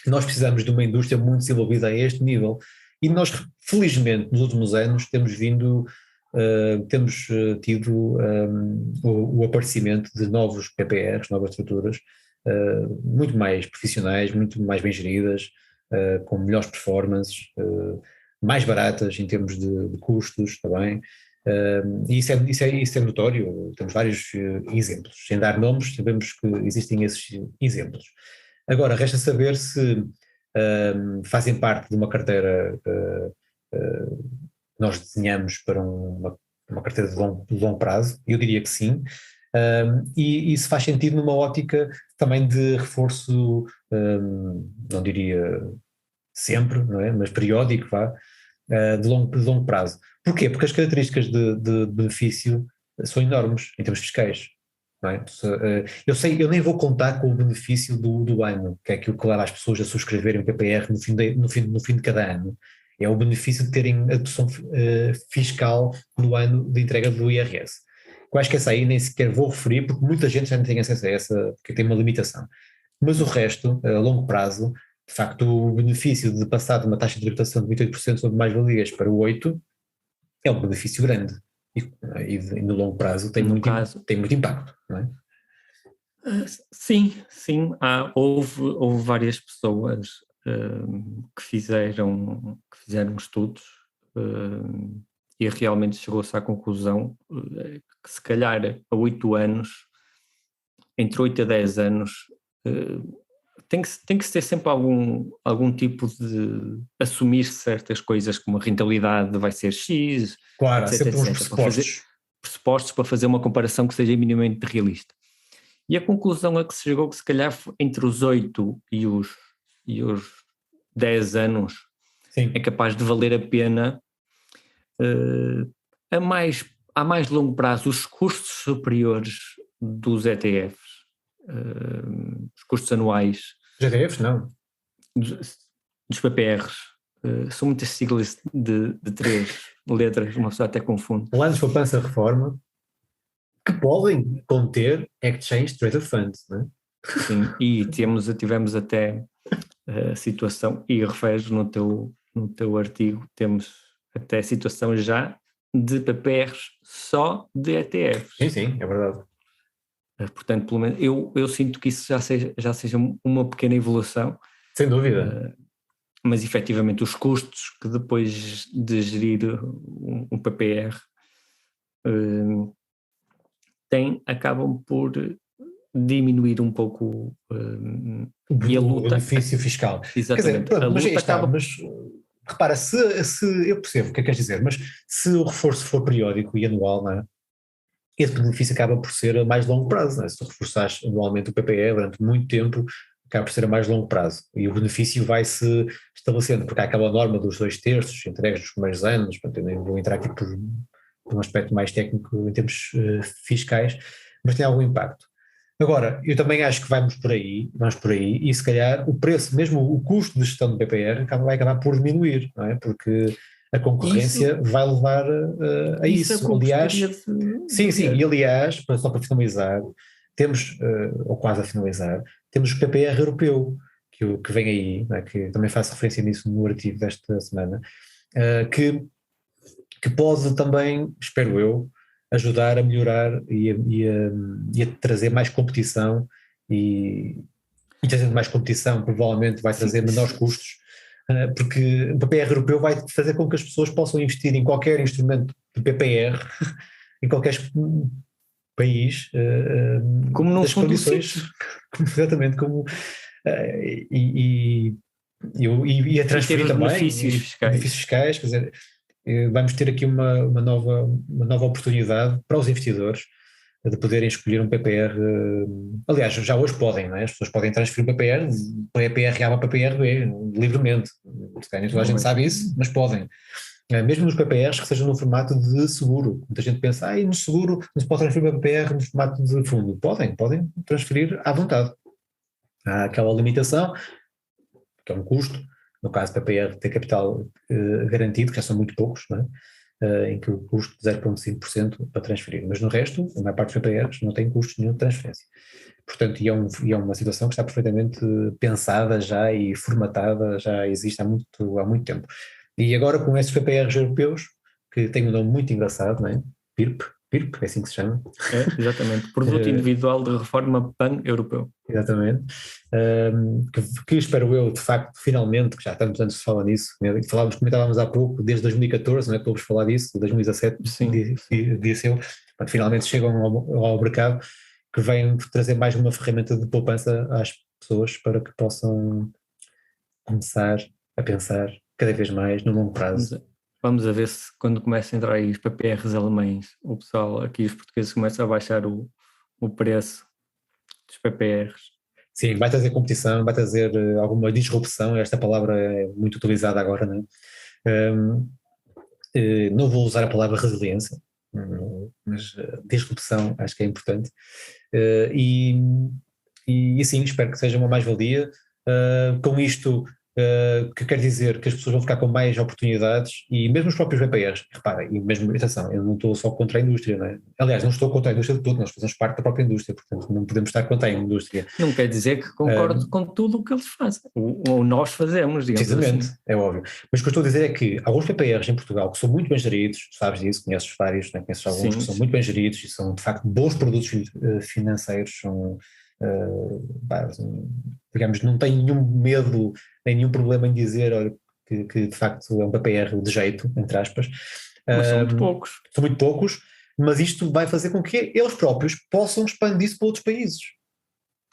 Nós precisamos de uma indústria muito desenvolvida a este nível e nós, felizmente, nos últimos anos temos tido o aparecimento de novos PPRs, novas estruturas, muito mais profissionais, muito mais bem geridas, com melhores performances, mais baratas em termos de custos também, e isso é notório. Temos vários exemplos, sem dar nomes, sabemos que existem esses exemplos. Agora, resta saber se fazem parte de uma carteira que nós desenhamos para uma carteira de longo prazo. Eu diria que sim. E se faz sentido numa ótica também de reforço, não diria sempre, não é? Mas periódico, de longo prazo. Porquê? Porque as características de benefício são enormes em termos fiscais. Não é? Eu nem vou contar com o benefício do ano, que é aquilo que leva as pessoas a subscreverem o PPR no fim de cada ano. É o benefício de terem a dedução fiscal no ano de entrega do IRS. Eu acho que essa aí nem sequer vou referir, porque muita gente já não tem acesso a essa, porque tem uma limitação. Mas o resto, a longo prazo, de facto, o benefício de passar de uma taxa de tributação de 28% sobre mais-valias para o 8% é um benefício grande. E no longo prazo tem muito impacto, não é? Sim. Houve várias pessoas que fizeram estudos e realmente chegou-se à conclusão que se calhar a 8 anos, entre 8 a 10 anos, tem que ter sempre algum tipo de assumir certas coisas, como a rentabilidade vai ser X, claro, etc, sempre uns pressupostos para fazer uma comparação que seja minimamente realista. E a conclusão a que se chegou, que se calhar entre os 8 e os 10 anos, sim, é capaz de valer a pena a mais longo prazo os custos superiores dos ETFs, os custos anuais. Os ETFs não? Dos PPRs. São muitas siglas de 3 letras, uma pessoa até confunde. Planos de poupança reforma que podem conter Exchange Traded Funds, não é? Sim, e tivemos até a situação, e referes no teu artigo, temos até a situação já de PPRs só de ETFs. Sim, é verdade. Portanto, pelo menos eu sinto que isso já seja uma pequena evolução. Sem dúvida. Mas efetivamente os custos que depois de gerir um PPR acabam por diminuir um pouco e a luta. O benefício fiscal. Exatamente. Quer dizer, mas repara, se eu percebo o que é que queres dizer, mas se o reforço for periódico e anual, não é? Esse benefício acaba por ser a mais longo prazo, não é? Se tu reforçares anualmente o PPE durante muito tempo, acaba por ser a mais longo prazo, e o benefício vai-se estabelecendo, porque há aquela norma dos 2/3 entregues nos primeiros anos, portanto, eu nem vou entrar aqui por um aspecto mais técnico em termos fiscais, mas tem algum impacto. Agora, eu também acho que vamos por aí, e se calhar o preço, mesmo o custo de gestão do PPR vai acabar por diminuir, não é? Porque a concorrência vai levar a isso. É o que eu Aliás, gostaria de sim, ver. e aliás, só para finalizar, temos, ou quase a finalizar, temos o PPR europeu, que vem aí, não é? Que também faço referência nisso no artigo desta semana, que pode também, espero eu, ajudar a melhorar e a trazer mais competição e trazendo mais competição provavelmente vai trazer menores custos, porque o PPR europeu vai fazer com que as pessoas possam investir em qualquer instrumento de PPR em qualquer país Como num das fundo condições, exatamente, como e a transferir os também benefícios fiscais. benefícios fiscais, quer dizer, vamos ter aqui uma nova oportunidade para os investidores de poderem escolher um PPR. Aliás, já hoje podem, não é? As pessoas podem transferir o PPR, PPR A para PPR B, livremente. Se calhar toda a gente sabe isso, mas podem. Mesmo nos PPRs que sejam no formato de seguro. Muita gente pensa, no seguro não se pode transferir o PPR no formato de fundo. Podem transferir à vontade. Há aquela limitação, que é um custo. No caso do PPR tem capital garantido, que já são muito poucos, não é? Em que o custo de 0,5% para transferir, mas no resto, a maior parte dos PPRs não tem custo nenhum de transferência. Portanto, e é uma situação que está perfeitamente pensada já e formatada, já existe há muito tempo. E agora com esses PPRs europeus, que têm um nome muito engraçado, não é? PIRP, é assim que se chama. Exatamente, Produto Individual de Reforma Pan-Europeu. Exatamente, que espero eu, de facto, finalmente, que já há tantos anos se fala nisso, comentávamos há pouco, desde 2014, não é que vamos falar disso, 2017 disse eu, finalmente chegam ao mercado, que vem trazer mais uma ferramenta de poupança às pessoas para que possam começar a pensar cada vez mais no longo prazo. Vamos a ver se quando começam a entrar aí os PPRs alemães, o pessoal aqui, os portugueses, começam a baixar o preço dos PPRs. Sim, vai trazer competição, vai trazer alguma disrupção, esta palavra é muito utilizada agora, não é? Não vou usar a palavra resiliência, mas disrupção acho que é importante, e sim, espero que seja uma mais-valia. Com isto, que quer dizer que as pessoas vão ficar com mais oportunidades e mesmo os próprios VPRs, reparem, e mesmo, atenção, eu não estou só contra a indústria, não é? Aliás, não estou contra a indústria de tudo, nós fazemos parte da própria indústria, portanto não podemos estar contra a indústria. Não quer dizer que concordo com tudo o que eles fazem, ou nós fazemos, digamos precisamente, assim. é óbvio. Mas o que eu estou a dizer é que alguns PPRs em Portugal que são muito bem geridos, sabes disso, conheces vários, né? Conheces alguns que são muito bem geridos e são de facto bons produtos financeiros, são digamos, não tenho nenhum medo, nem nenhum problema em dizer olha, que de facto é um PPR de jeito, entre aspas. Mas são muito poucos. São muito poucos, mas isto vai fazer com que eles próprios possam expandir isso para outros países,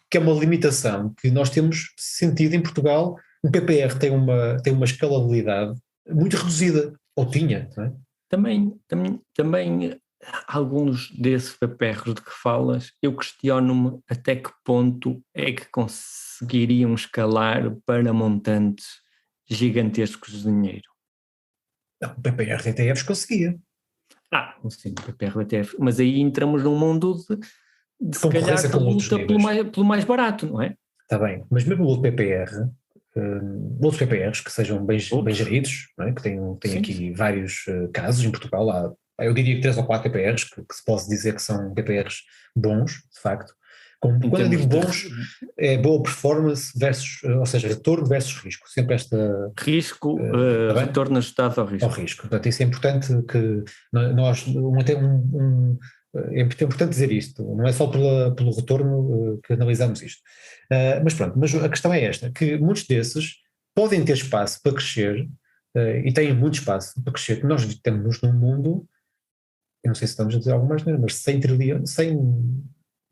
que é uma limitação que nós temos sentido em Portugal. Um PPR tem uma escalabilidade muito reduzida, ou tinha, não é? Também alguns desses PPRs de que falas, eu questiono-me até que ponto é que conseguiriam escalar para montantes gigantescos de dinheiro. Não, o PPR de ETFs conseguia. Sim, o PPR de ETF, mas aí entramos num mundo de se calhar de luta pelo mais barato, não é? Está bem, mas mesmo o outro PPR, outros PPRs que sejam bem geridos, não é? Que tenham aqui vários casos em Portugal, eu diria que 3 ou 4 PPRs que se pode dizer que são PPRs bons, de facto. Quando eu digo bons, é boa performance versus, ou seja, retorno versus risco. Sempre esta... Risco, retorno ajustado ao risco. Ao risco. Portanto, isso é importante que nós... é importante dizer isto, não é só pelo retorno que analisamos isto. Mas pronto, mas a questão é esta, que muitos desses podem ter espaço para crescer, e têm muito espaço para crescer, porque nós temos num mundo, eu não sei se estamos a dizer algo mais, mas 100 trilhões,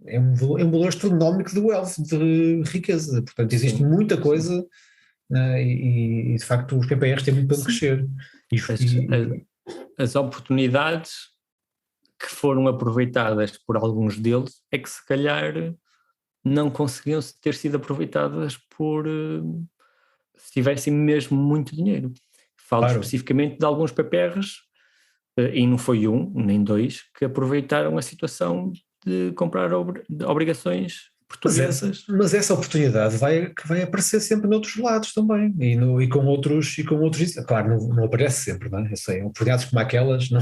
é um valor astronómico de wealth, de riqueza, portanto existe muita coisa, e de facto os PPRs têm muito para crescer. As oportunidades que foram aproveitadas por alguns deles é que se calhar não conseguiam ter sido aproveitadas se tivessem mesmo muito dinheiro. Falo especificamente de alguns PPRs, e não foi um, nem dois, que aproveitaram a situação de comprar obrigações portuguesas. Mas essa oportunidade vai aparecer sempre noutros lados também, e com outros, claro, não aparece sempre, não é? Eu sei, oportunidades como aquelas não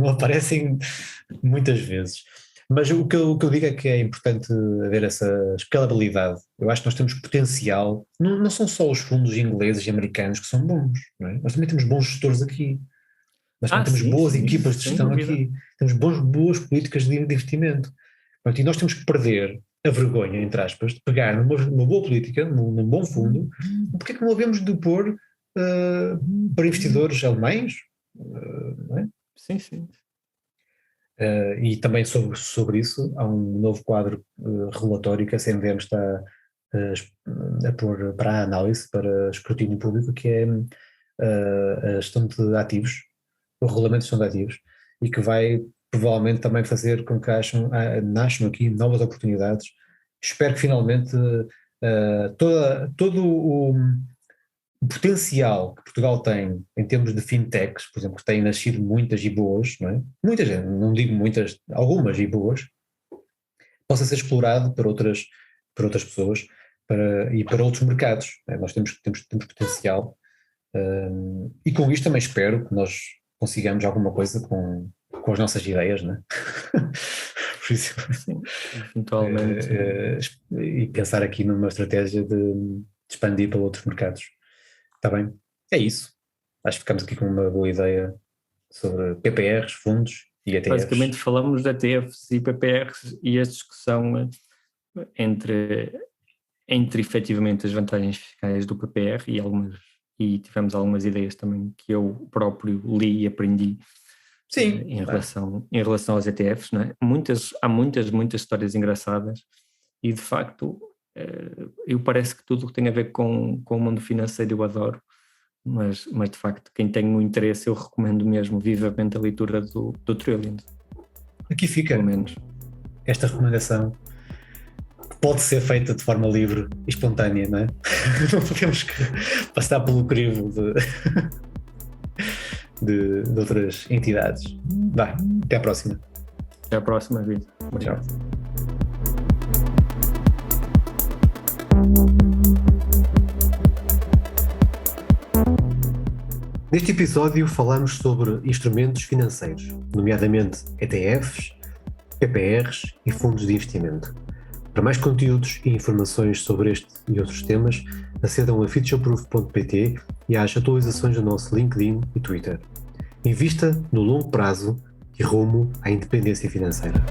aparecem muitas vezes. Mas o que eu digo é que é importante haver essa escalabilidade. Eu acho que nós temos potencial, não são só os fundos ingleses e americanos que são bons, não é? Nós também temos bons gestores aqui. Nós também temos boas equipas de gestão aqui, temos boas políticas de investimento. E nós temos que perder a vergonha, entre aspas, de pegar numa boa política, num bom fundo. Porque é que não havemos de pôr para investidores alemães? Não é? Sim. E também sobre isso há um novo quadro relatório que a CMVM está a pôr para a análise, para escrutínio público, que é a gestão de ativos, o regulamento de gestão de ativos, e que vai provavelmente também fazer com que nasçam aqui novas oportunidades. Espero que finalmente todo o potencial que Portugal tem em termos de fintechs, por exemplo, que têm nascido muitas e boas, não é? Muitas, não digo muitas, algumas e boas, possa ser explorado por outras pessoas e para outros mercados. Nós temos potencial, e com isto também espero que nós consigamos alguma coisa com as nossas ideias, não é? Por isso, sim, eventualmente. E pensar aqui numa estratégia de expandir para outros mercados. Está bem? É isso. Acho que ficamos aqui com uma boa ideia sobre PPRs, fundos e ETFs. Basicamente falamos de ETFs e PPRs e a discussão entre efetivamente as vantagens fiscais do PPR e tivemos algumas ideias também que eu próprio li e aprendi. Sim, em relação aos ETFs, não é? Há muitas histórias engraçadas e de facto eu parece que tudo que tem a ver com o mundo financeiro eu adoro, mas de facto quem tem um interesse eu recomendo mesmo vivamente a leitura do Trillions. Aqui fica, pelo menos, esta recomendação que pode ser feita de forma livre e espontânea, não é? Não podemos passar pelo crivo de outras entidades. Vá, até à próxima. Até à próxima, Vitor. Tchau. Neste episódio falamos sobre instrumentos financeiros, nomeadamente ETFs, PPRs e fundos de investimento. Para mais conteúdos e informações sobre este e outros temas, acedam a futureproof.pt e às atualizações do nosso LinkedIn e Twitter. Invista no longo prazo e rumo à independência financeira.